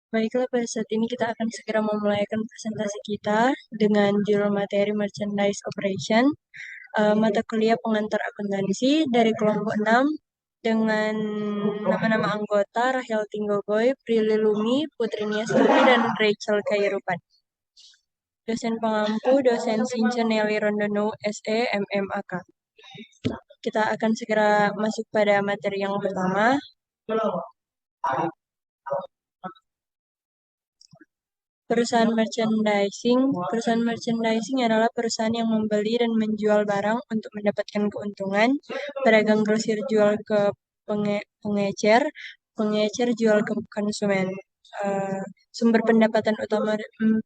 Baiklah, pada saat ini kita akan segera memulaikan presentasi kita dengan judul materi Merchandise Operation, mata kuliah pengantar akuntansi dari kelompok 6 dengan nama-nama anggota Rahel Tinggoboy, Prilly Lumi, Putri Niastuti, dan Rachel Kairupan. Dosen pengampu, dosen Sinca Nelly Rondono, SE, MMAK. Kita akan segera masuk pada materi yang pertama. Perusahaan merchandising adalah perusahaan yang membeli dan menjual barang untuk mendapatkan keuntungan. Pedagang grosir jual ke pengecer, pengecer jual ke konsumen. Sumber pendapatan utama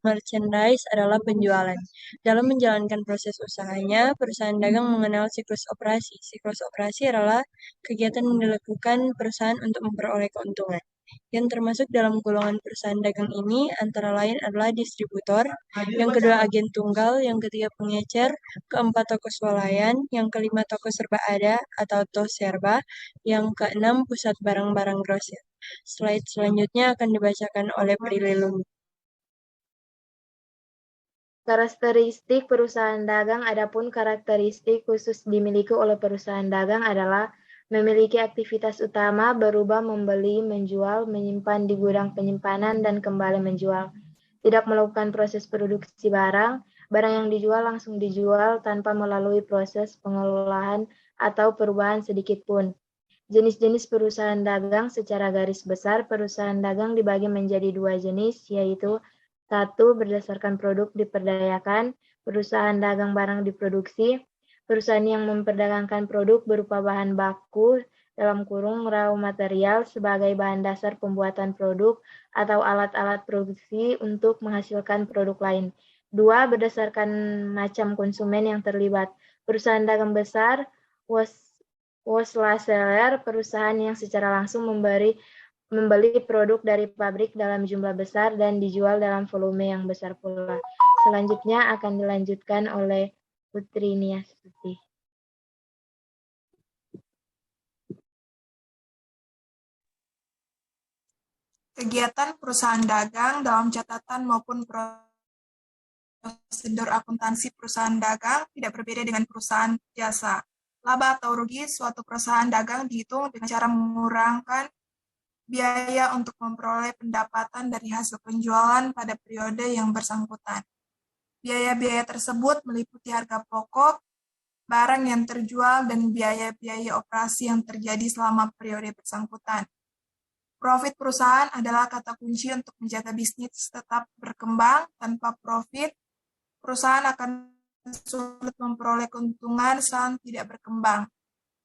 merchandise adalah penjualan. Dalam menjalankan proses usahanya, perusahaan dagang mengenal siklus operasi. Siklus operasi adalah kegiatan yang dilakukan perusahaan untuk memperoleh keuntungan. Yang termasuk dalam golongan perusahaan dagang ini antara lain adalah distributor, yang kedua agen tunggal, yang ketiga pengecer, keempat toko swalayan, yang kelima toko serba ada atau toserba, yang keenam pusat barang-barang grosir. Slide selanjutnya akan dibacakan oleh Prilly Lumi. Karakteristik perusahaan dagang. Adapun karakteristik khusus dimiliki oleh perusahaan dagang adalah memiliki aktivitas utama berubah membeli, menjual, menyimpan di gudang penyimpanan, dan kembali menjual. Tidak melakukan proses produksi barang, barang yang dijual langsung dijual tanpa melalui proses pengolahan atau perubahan sedikit pun. Jenis-jenis perusahaan dagang secara garis besar, perusahaan dagang dibagi menjadi dua jenis, yaitu satu, berdasarkan produk diperdayakan, perusahaan dagang barang diproduksi, perusahaan yang memperdagangkan produk berupa bahan baku dalam kurung raw material sebagai bahan dasar pembuatan produk atau alat-alat produksi untuk menghasilkan produk lain. Dua, berdasarkan macam konsumen yang terlibat. Perusahaan dagang besar, wholesaler, perusahaan yang secara langsung membeli produk dari pabrik dalam jumlah besar dan dijual dalam volume yang besar pula. Selanjutnya akan dilanjutkan oleh Putri Niastuti. Kegiatan perusahaan dagang dalam catatan maupun prosedur akuntansi perusahaan dagang tidak berbeda dengan perusahaan jasa. Laba atau rugi suatu perusahaan dagang dihitung dengan cara mengurangkan biaya untuk memperoleh pendapatan dari hasil penjualan pada periode yang bersangkutan. Biaya-biaya tersebut meliputi harga pokok, barang yang terjual, dan biaya-biaya operasi yang terjadi selama periode bersangkutan. Profit perusahaan adalah kata kunci untuk menjaga bisnis tetap berkembang. Tanpa profit, perusahaan akan sulit memperoleh keuntungan saat tidak berkembang.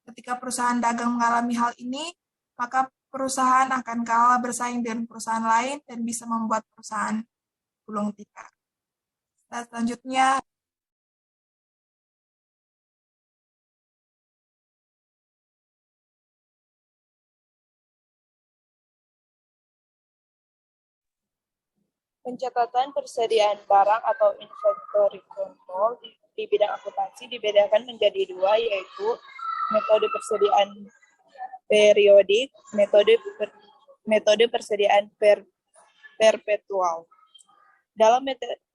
Ketika perusahaan dagang mengalami hal ini, maka perusahaan akan kalah bersaing dengan perusahaan lain dan bisa membuat perusahaan gulung tikar. Dan selanjutnya, pencatatan persediaan barang atau inventory control di bidang akuntansi dibedakan menjadi dua, yaitu metode persediaan periodik, metode persediaan perpetual. Dalam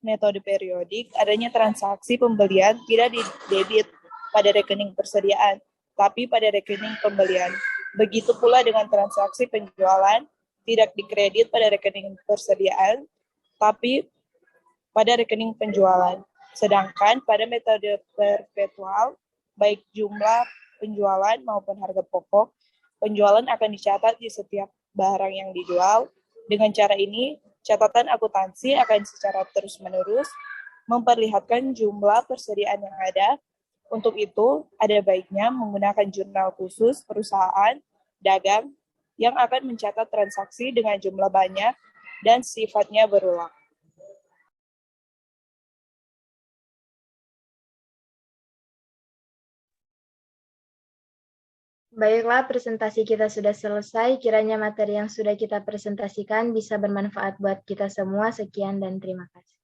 metode periodik, adanya transaksi pembelian tidak didebit pada rekening persediaan, tapi pada rekening pembelian. Begitu pula dengan transaksi penjualan, tidak dikredit pada rekening persediaan, tapi pada rekening penjualan. Sedangkan pada metode perpetual, baik jumlah penjualan maupun harga pokok, penjualan akan dicatat di setiap barang yang dijual. Dengan cara ini, catatan akuntansi akan secara terus-menerus memperlihatkan jumlah persediaan yang ada. Untuk itu, ada baiknya menggunakan jurnal khusus perusahaan dagang yang akan mencatat transaksi dengan jumlah banyak dan sifatnya berulang. Baiklah, presentasi kita sudah selesai. Kiranya materi yang sudah kita presentasikan bisa bermanfaat buat kita semua. Sekian dan terima kasih.